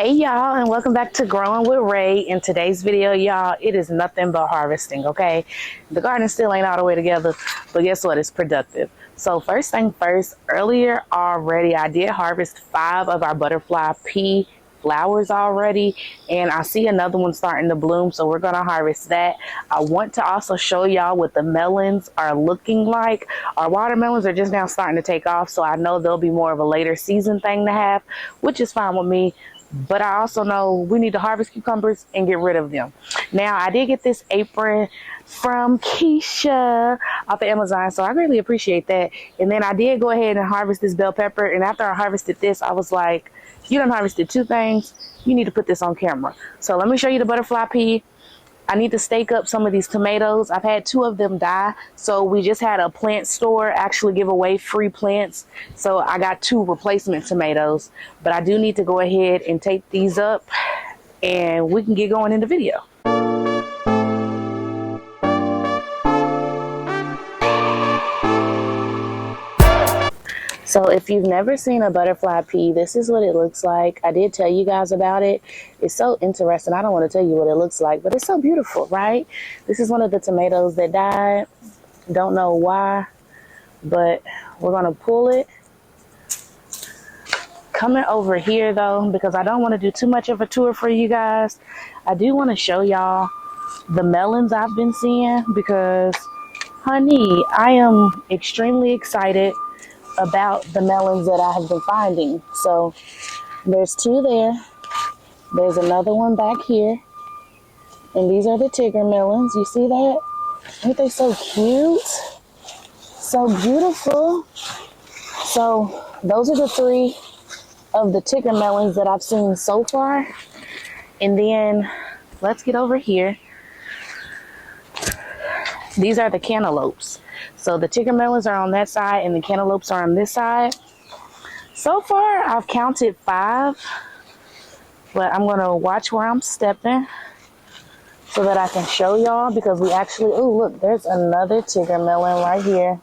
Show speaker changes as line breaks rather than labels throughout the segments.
Hey y'all, and welcome back to Growing with Ray. In today's video, y'all, it is nothing but harvesting, okay? The garden still ain't all the way together, but guess what? It's productive. So first thing first, earlier already, I did harvest 5 of our butterfly pea flowers already, and I see another one starting to bloom, so we're gonna harvest that. I want to also show y'all what the melons are looking like. Our watermelons are just now starting to take off, so I know they'll be more of a later season thing to have, which is fine with me. But I also know we need to harvest cucumbers and get rid of them. Now, I did get this apron from Keisha off of Amazon, so I really appreciate that. And then I did go ahead and harvest this bell pepper. And after I harvested this, I was like, you done harvested 2 things. You need to put this on camera. So let me show you the butterfly pea. I need to stake up some of these tomatoes. I've had 2 of them die. So we just had a plant store actually give away free plants. So I got 2 replacement tomatoes. But I do need to go ahead and take these up and we can get going in the video. So if you've never seen a butterfly pea, this is what it looks like. I did tell you guys about it. It's so interesting. I don't want to tell you what it looks like, but it's so beautiful, right? This is one of the tomatoes that died. Don't know why, but we're going to pull it. Coming over here though, because I don't want to do too much of a tour for you guys, I do want to show y'all the melons I've been seeing because, honey, I am extremely excited about the melons that I have been finding. So there's 2 there. There's another one back here. And these are the Tigger melons. You see that? Aren't they so cute? So beautiful. So those are the 3 of the Tigger melons that I've seen so far. And then let's get over here. These are the cantaloupes. So the Tigger melons are on that side and the cantaloupes are on this side. So far, I've counted 5, but I'm gonna watch where I'm stepping so that I can show y'all because we actually, oh look, there's another Tigger melon right here.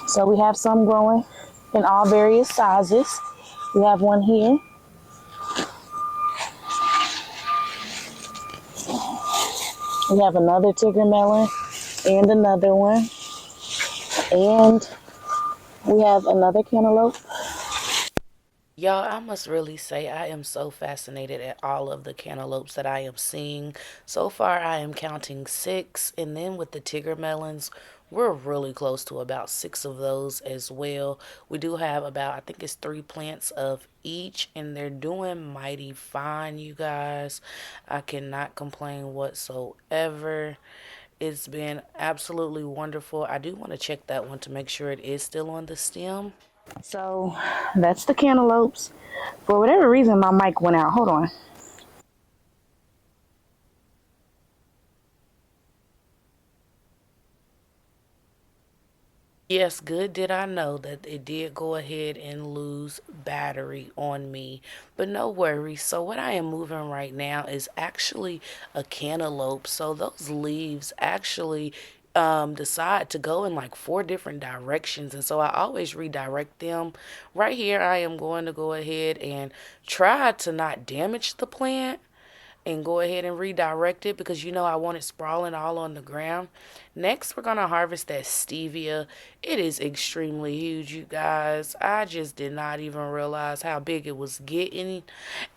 So we have some growing in all various sizes. We have one here. We have another Tigger melon and another one. And we have another cantaloupe. Y'all, I must really say I am so fascinated at all of the cantaloupes that I am seeing. So far, I am counting 6. And then with the Tigger melons, we're really close to about 6 of those as well. We do have about, I think it's 3 plants of each. And they're doing mighty fine, you guys. I cannot complain whatsoever. It's been absolutely wonderful. I do want to check that one to make sure it is still on the stem. So that's the cantaloupes. For whatever reason, my mic went out. Hold on. Yes, good did I know that it did go ahead and lose battery on me, but no worries. So what I am moving right now is actually a cantaloupe. So those leaves actually decide to go in like 4 different directions, and so I always redirect them. Right here, I am going to go ahead and try to not damage the plant and go ahead and redirect it because you know I want it sprawling all on the ground. Next, we're going to harvest that stevia. It is extremely huge, you guys. I just did not even realize how big it was getting.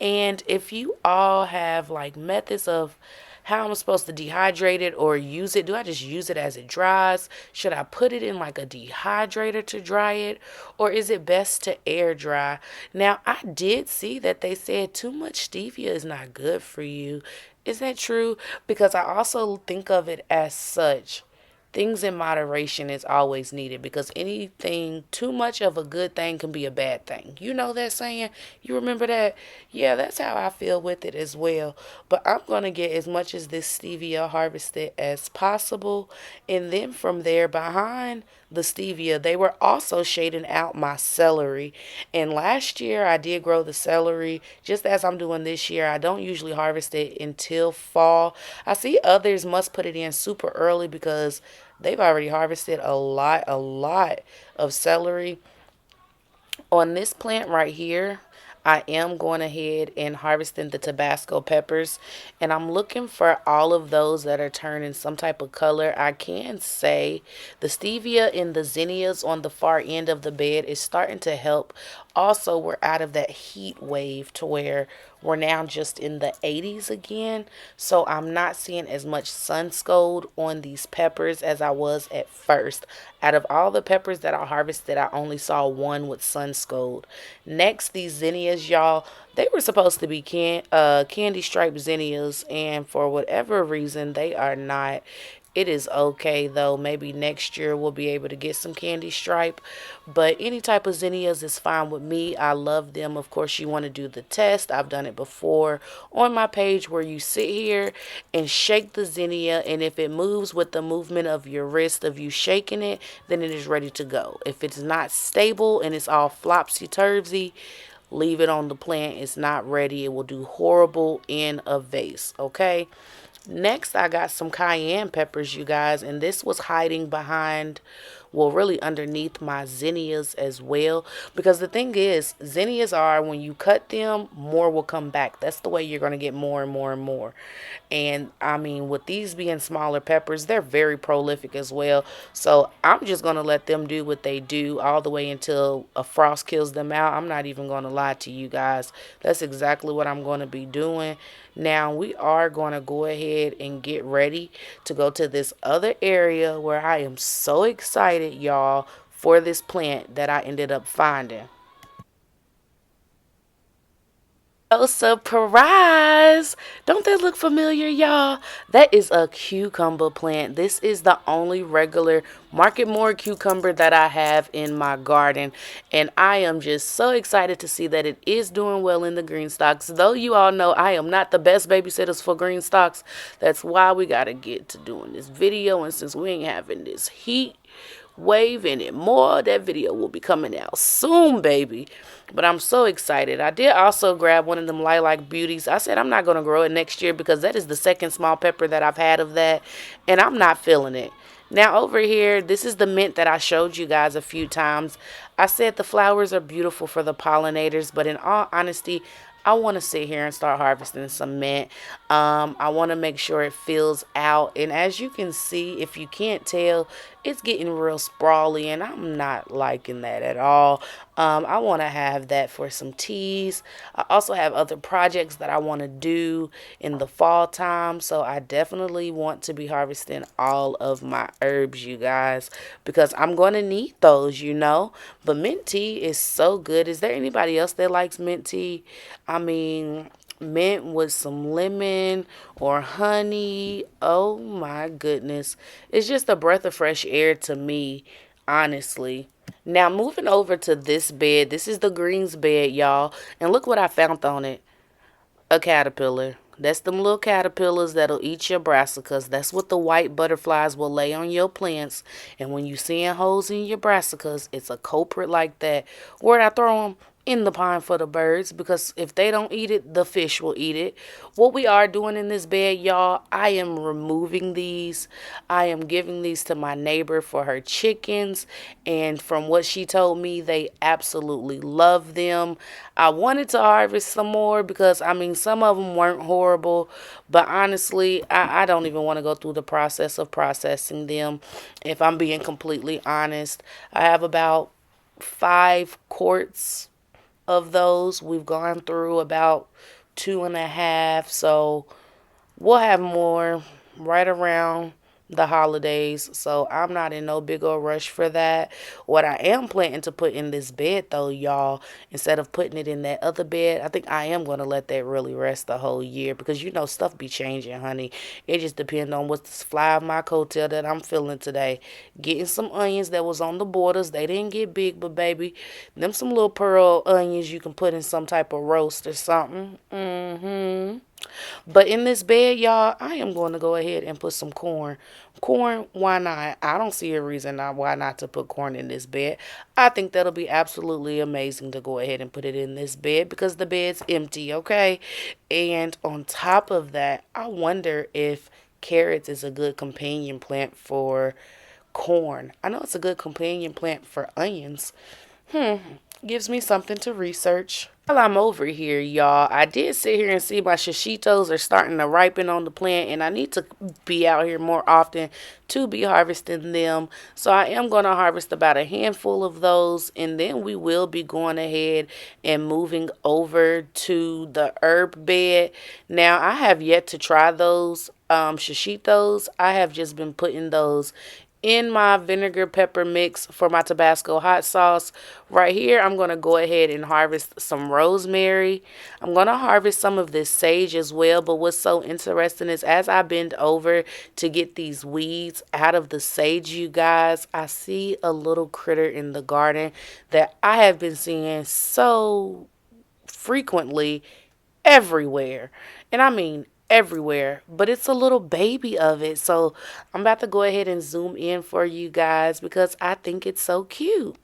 And if you all have like methods of how I'm supposed to dehydrate it or use it. Do I just use it as it dries? Should I put it in like a dehydrator to dry it? Or is it best to air dry? Now, I did see that they said too much stevia is not good for you. Is that true? Because I also think of it as such. Things in moderation is always needed because anything too much of a good thing can be a bad thing. You know that saying? You remember that? Yeah, that's how I feel with it as well. But I'm going to get as much as this stevia harvested as possible. And then from there, behind the stevia, they were also shading out my celery. And last year, I did grow the celery just as I'm doing this year. I don't usually harvest it until fall. I see others must put it in super early because they've already harvested a lot of celery. On this plant right here, I am going ahead and harvesting the Tabasco peppers, and I'm looking for all of those that are turning some type of color. I can say the stevia and the zinnias on the far end of the bed is starting to help. Also, we're out of that heat wave to where we're now just in the 80s again, so I'm not seeing as much sun scald on these peppers as I was at first. Out of all the peppers that I harvested, I only saw one with sun scald. Next, these zinnias, y'all, they were supposed to be candy striped zinnias, and for whatever reason, they are not. It is okay though. Maybe next year we'll be able to get some candy stripe. But any type of zinnias is fine with me. I love them. Of course, you want to do the test. I've done it before on my page where you sit here and shake the zinnia. And if it moves with the movement of your wrist of you shaking it, then it is ready to go. If it's not stable and it's all flopsy-turvsy, leave it on the plant. It's not ready. It will do horrible in a vase. Okay. Next, I got some cayenne peppers, you guys, and this was hiding behind, well, really underneath my zinnias as well. Because the thing is, zinnias are, when you cut them, more will come back. That's the way you're going to get more and more and more. And I mean, with these being smaller peppers, they're very prolific as well. So I'm just going to let them do what they do all the way until a frost kills them out. I'm not even going to lie to you guys. That's exactly what I'm going to be doing. Now we are going to go ahead and get ready to go to this other area where I am so excited, y'all, for this plant that I ended up finding. Oh, surprise! Don't that look familiar, y'all? That is a cucumber plant. This is the only regular Market More cucumber that I have in my garden. And I am just so excited to see that it is doing well in the green stocks. Though you all know I am not the best babysitters for green stocks. That's why we got to get to doing this video. And since we ain't having this heat wave anymore, that video will be coming out soon, baby. But I'm so excited. I did also grab one of them lilac beauties. I said I'm not going to grow it next year because that is the second small pepper that I've had of that, and I'm not feeling it. Now over here, this is the mint that I showed you guys a few times. I said the flowers are beautiful for the pollinators, but in all honesty, I want to sit here and start harvesting some mint. I want to make sure it fills out. And as you can see, if you can't tell, it's getting real sprawly, and I'm not liking that at all. I want to have that for some teas. I also have other projects that I want to do in the fall time. So I definitely want to be harvesting all of my herbs, you guys, because I'm going to need those, you know. But mint tea is so good. Is there anybody else that likes mint tea? I mean, mint with some lemon or honey. Oh my goodness. It's just a breath of fresh air to me, honestly. Now, moving over to this bed. This is the greens bed, y'all. And look what I found on it. A caterpillar. That's them little caterpillars that'll eat your brassicas. That's what the white butterflies will lay on your plants. And when you seeing holes in your brassicas, it's a culprit like that. Where'd I throw them? In the pond for the birds, because if they don't eat it, the fish will eat it. What we are doing in this bed, y'all, I am removing these. I am giving these to my neighbor for her chickens, and from what she told me, they absolutely love them. I wanted to harvest some more because I mean some of them weren't horrible, but honestly, I don't even want to go through the process of processing them. If I'm being completely honest, I have about 5 quarts of those. We've gone through about 2.5, so we'll have more right around the holidays. So I'm not in no big old rush for that. What I am planning to put in this bed though, y'all, instead of putting it in that other bed, I think I am going to let that really rest the whole year, because you know stuff be changing, honey. It just depends on what's the fly of my coattail that I'm feeling today. Getting some onions that was on the borders. They didn't get big, but baby, them some little pearl onions you can put in some type of roast or something. But in this bed, y'all, I am going to go ahead and put some corn. Corn, why not? I don't see a reason why not to put corn in this bed. I think that'll be absolutely amazing to go ahead and put it in this bed because the bed's empty, okay? And on top of that, I wonder if carrots is a good companion plant for corn. I know it's a good companion plant for onions. Gives me something to research. While I'm over here, y'all, I did sit here and see my shishitos are starting to ripen on the plant, and I need to be out here more often to be harvesting them. So I am going to harvest about a handful of those, and then we will be going ahead and moving over to the herb bed. Now, I have yet to try those shishitos. I have just been putting those in my vinegar pepper mix for my Tabasco hot sauce. Right here, I'm going to go ahead and harvest some rosemary. I'm going to harvest some of this sage as well. But what's so interesting is as I bend over to get these weeds out of the sage, you guys, I see a little critter in the garden that I have been seeing so frequently everywhere. And I mean everywhere, but it's a little baby of it. So I'm about to go ahead and zoom in for you guys because I think it's so cute.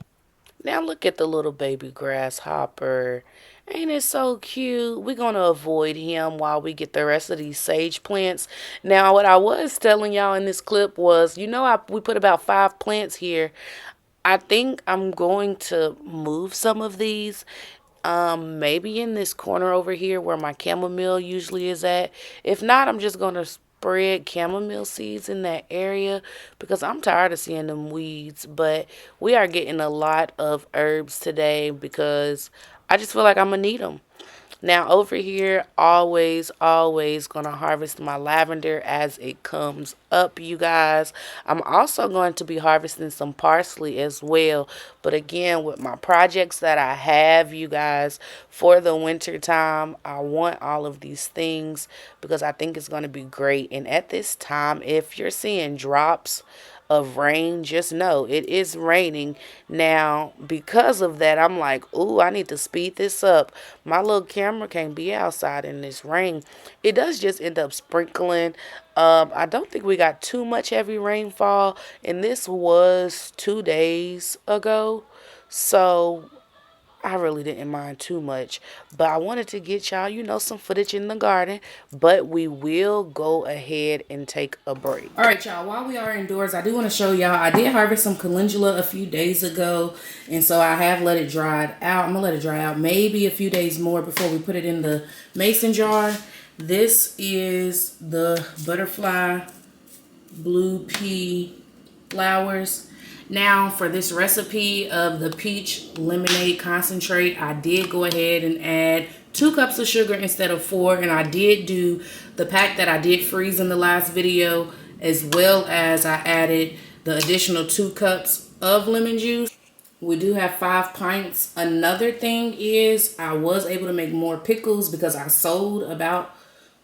Now look at the little baby grasshopper. Ain't it so cute? We're going to avoid him while we get the rest of these sage plants. Now, what I was telling y'all in this clip was, we put about 5 plants here. I think I'm going to move some of these. Maybe in this corner over here where my chamomile usually is at. If not, I'm just going to spread chamomile seeds in that area because I'm tired of seeing them weeds. But we are getting a lot of herbs today because I just feel like I'm going to need them. Now over here, always gonna harvest my lavender as it comes up, you guys. I'm also going to be harvesting some parsley as well. But again, with my projects that I have, you guys, for the winter time, I want all of these things because I think it's gonna be great. And at this time, if you're seeing drops of rain, just know it is raining now. Because of that, I'm like, ooh, I need to speed this up. My little camera can't be outside in this rain. It does just end up sprinkling. I don't think we got too much heavy rainfall, and this was 2 days ago, so I really didn't mind too much. But I wanted to get y'all, some footage in the garden. But we will go ahead and take a break. All right, y'all. While we are indoors, I do want to show y'all. I did harvest some calendula a few days ago. And so I have let it dry out. I'm going to let it dry out maybe a few days more before we put it in the mason jar. This is the butterfly blue pea flowers. Now for this recipe of the peach lemonade concentrate, I did go ahead and add 2 cups of sugar instead of 4, and I did do the pack that I did freeze in the last video, as well as I added the additional 2 cups of lemon juice. We do have 5 pints. Another thing is I was able to make more pickles because I sold about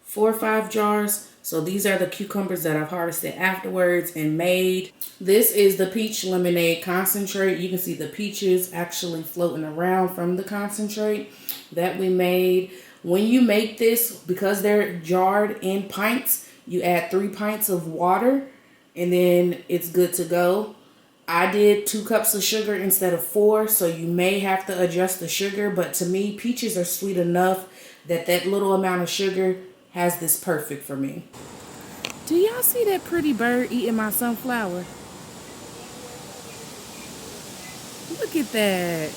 4 or 5 jars. So these are the cucumbers that I've harvested afterwards and made. This is the peach lemonade concentrate. You can see the peaches actually floating around from the concentrate that we made. When you make this, because they're jarred in pints, you add 3 pints of water and then it's good to go. I did 2 cups of sugar instead of 4, so you may have to adjust the sugar. But to me, peaches are sweet enough that that little amount of sugar has this perfect for me. Do y'all see that pretty bird eating my sunflower? Look at that.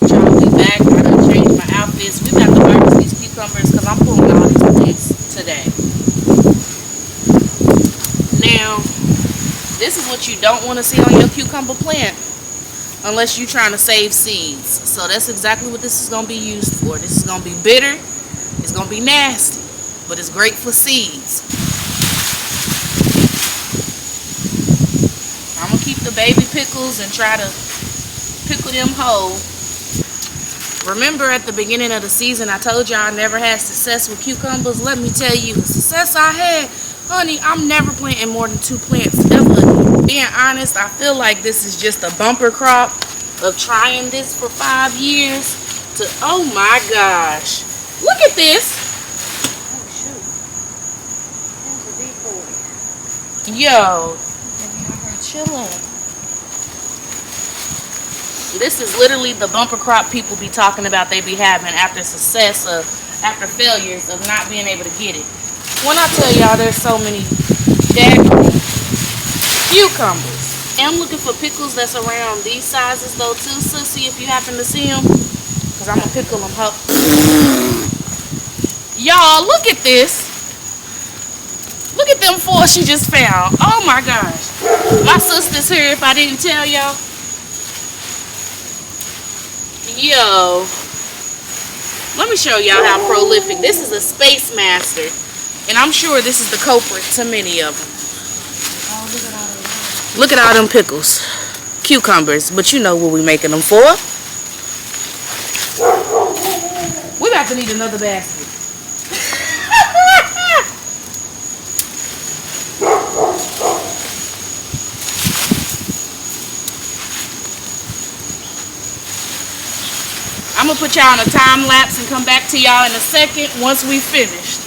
Y'all, we back. I done changed my outfits. We got to harvest these cucumbers because I'm pulling all these plants today. Now, this is what you don't want to see on your cucumber plant unless you're trying to save seeds. So that's exactly what this is going to be used for. This is going to be bitter. It's going to be nasty, but it's great for seeds. I'm going to keep the baby pickles and try to pickle them whole. Remember at the beginning of the season, I told y'all I never had success with cucumbers. Let me tell you, the success I had, honey, I'm never planting more than 2 plants ever. Being honest, I feel like this is just a bumper crop of trying this for 5 years to, oh my gosh. Look at this. Oh, shoot. There's a decoy. Yo. Chilling. This is literally the bumper crop people be talking about they be having after after failures of not being able to get it. When I tell y'all there's so many daggone cucumbers. And I'm looking for pickles that's around these sizes though too, sis. See if you happen to see them. Because I'm going to pickle them. Y'all, look at this. Look at them four she just found. Oh my gosh. My sister's here if I didn't tell y'all. Yo. Let me show y'all how prolific. This is a Space Master. And I'm sure this is the culprit to many of them. Look at all them pickles. Cucumbers. But you know what we making them for. We about to need another basket. I'm going to put y'all on a time lapse and come back to y'all in a second once we finished.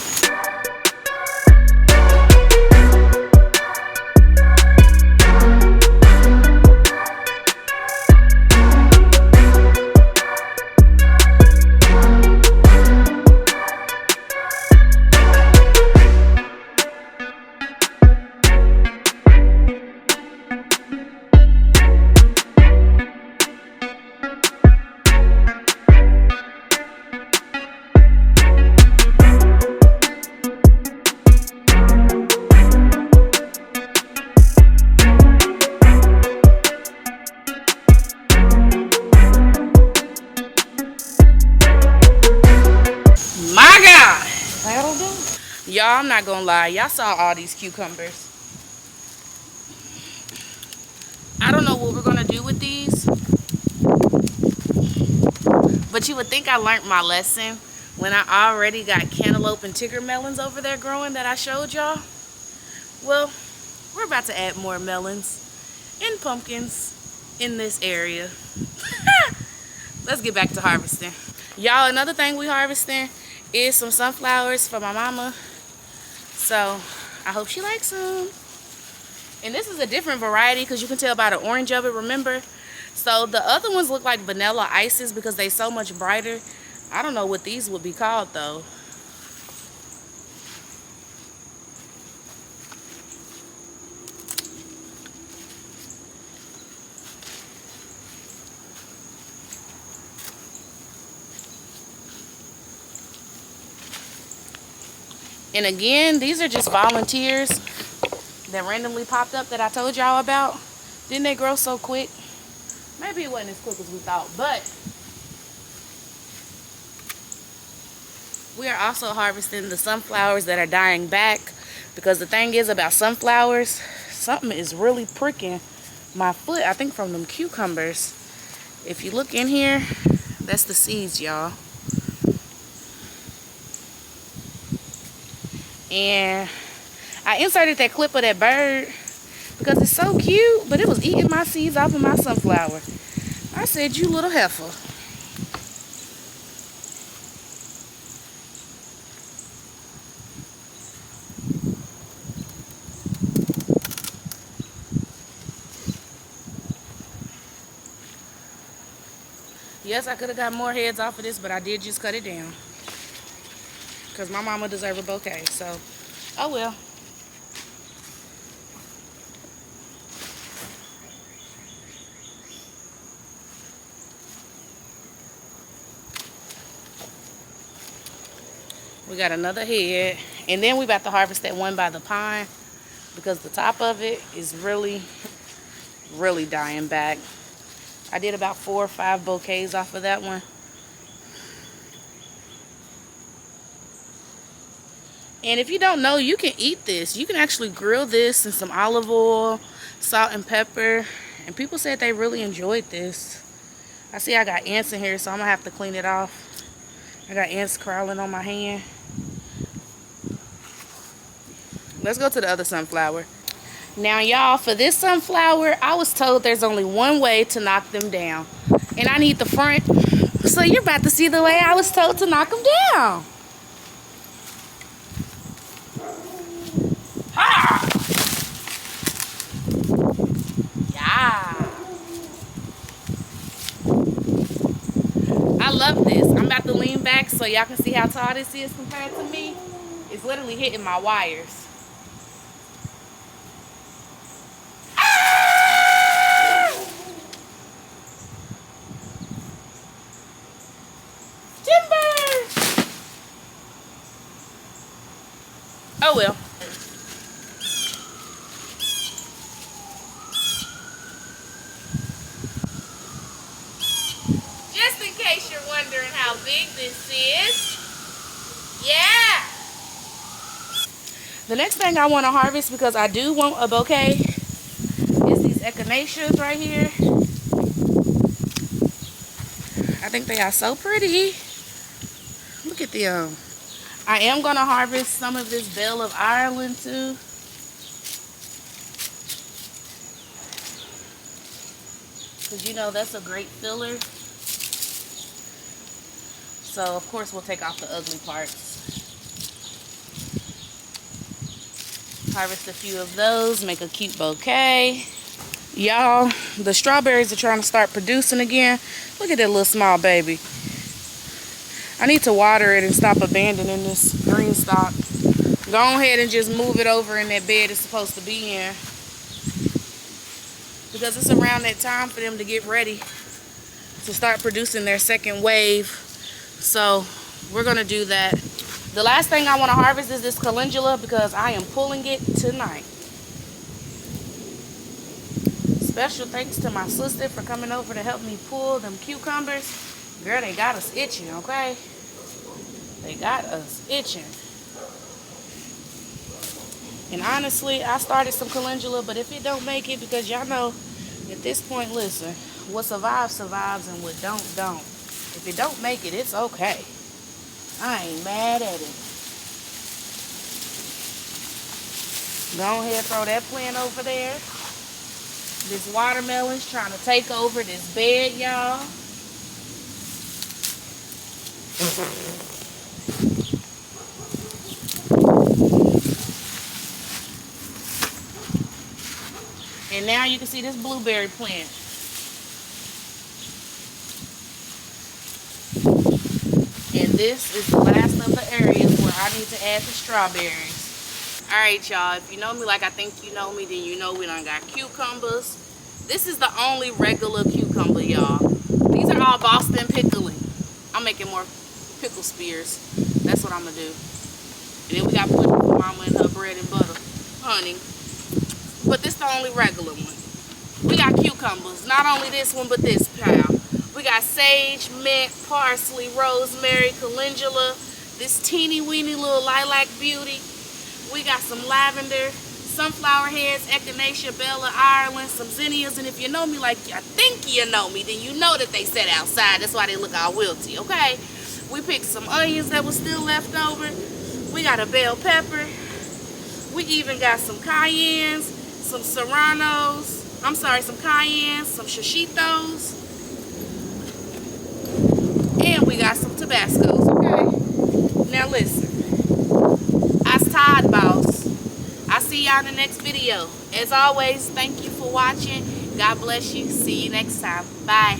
Y'all, I'm not gonna lie. Y'all saw all these cucumbers. I don't know what we're gonna do with these. But you would think I learned my lesson when I already got cantaloupe and tiger melons over there growing that I showed y'all. Well, we're about to add more melons and pumpkins in this area. Let's get back to harvesting. Y'all, another thing we harvesting is some sunflowers for my mama. So I hope she likes them. And this is a different variety because you can tell by the orange of it, remember? So the other ones look like vanilla ices because they're so much brighter. I don't know what these would be called though. And again, these are just volunteers that randomly popped up that I told y'all about. Didn't they grow so quick? Maybe it wasn't as quick as we thought, but we are also harvesting the sunflowers that are dying back, because the thing is about sunflowers, something is really pricking my foot, I think from them cucumbers. If you look in here, that's the seeds, y'all. And I inserted that clip of that bird because it's so cute, but it was eating my seeds off of my sunflower. I said, you little heifer. Yes, I could have got more heads off of this, but I did just cut it down. Because my mama deserves a bouquet, so, oh well. We got another head. And then we about to harvest that one by the pond, because the top of it is really, really dying back. I did about 4 or 5 bouquets off of that one. And if you don't know, you can eat this. You can actually grill this in some olive oil, salt and pepper. And people said they really enjoyed this. I see I got ants in here, so I'm going to have to clean it off. I got ants crawling on my hand. Let's go to the other sunflower. Now, y'all, for this sunflower, I was told there's only one way to knock them down. And I need the front. So you're about to see the way I was told to knock them down. Ha! Yeah. I love this. I'm about to lean back so y'all can see how tall this is compared to me. It's literally hitting my wires. Oh well. Just in case you're wondering how big this is. Yeah. The next thing I want to harvest, because I do want a bouquet, is these echinaceas right here. I think they are so pretty. Look at them. I am going to harvest some of this Belle of Ireland too. Because you know that's a great filler. So of course we'll take off the ugly parts. Harvest a few of those, make a cute bouquet. Y'all, the strawberries are trying to start producing again. Look at that little small baby. I need to water it and stop abandoning this green stalk. Go ahead and just move it over in that bed it's supposed to be in. Because it's around that time for them to get ready to start producing their second wave. So we're going to do that. The last thing I want to harvest is this calendula because I am pulling it tonight. Special thanks to my sister for coming over to help me pull them cucumbers. Girl, they got us itching, okay? They got us itching. And honestly, I started some calendula, but if it don't make it, because y'all know, at this point, listen, what survives, survives, and what don't. If it don't make it, it's okay. I ain't mad at it. Go ahead, throw that plant over there. This watermelon's trying to take over this bed, y'all. And now you can see this blueberry plant. And this is the last of the areas where I need to add the strawberries. Alright, y'all, if you know me like I think you know me, then you know we done got cucumbers. This is the only regular cucumber, y'all. These are all Boston pickling. I'm making more pickle spears. That's what I'm going to do. And then we got put mama in her bread and butter. Honey. But this the only regular one. We got cucumbers. Not only this one, but this pile. We got sage, mint, parsley, rosemary, calendula, this teeny weeny little lilac beauty. We got some lavender, sunflower heads, echinacea, Belle of Ireland, some zinnias. And if you know me like I think you know me, then you know that they set outside. That's why they look all wilty, okay? We picked some onions that was still left over. We got a bell pepper. We even got some cayennes, some serranos. I'm sorry, some cayennes, some shishitos. And we got some Tabascos, okay? Now listen. I's Todd Boss. I'll see y'all in the next video. As always, thank you for watching. God bless you. See you next time. Bye.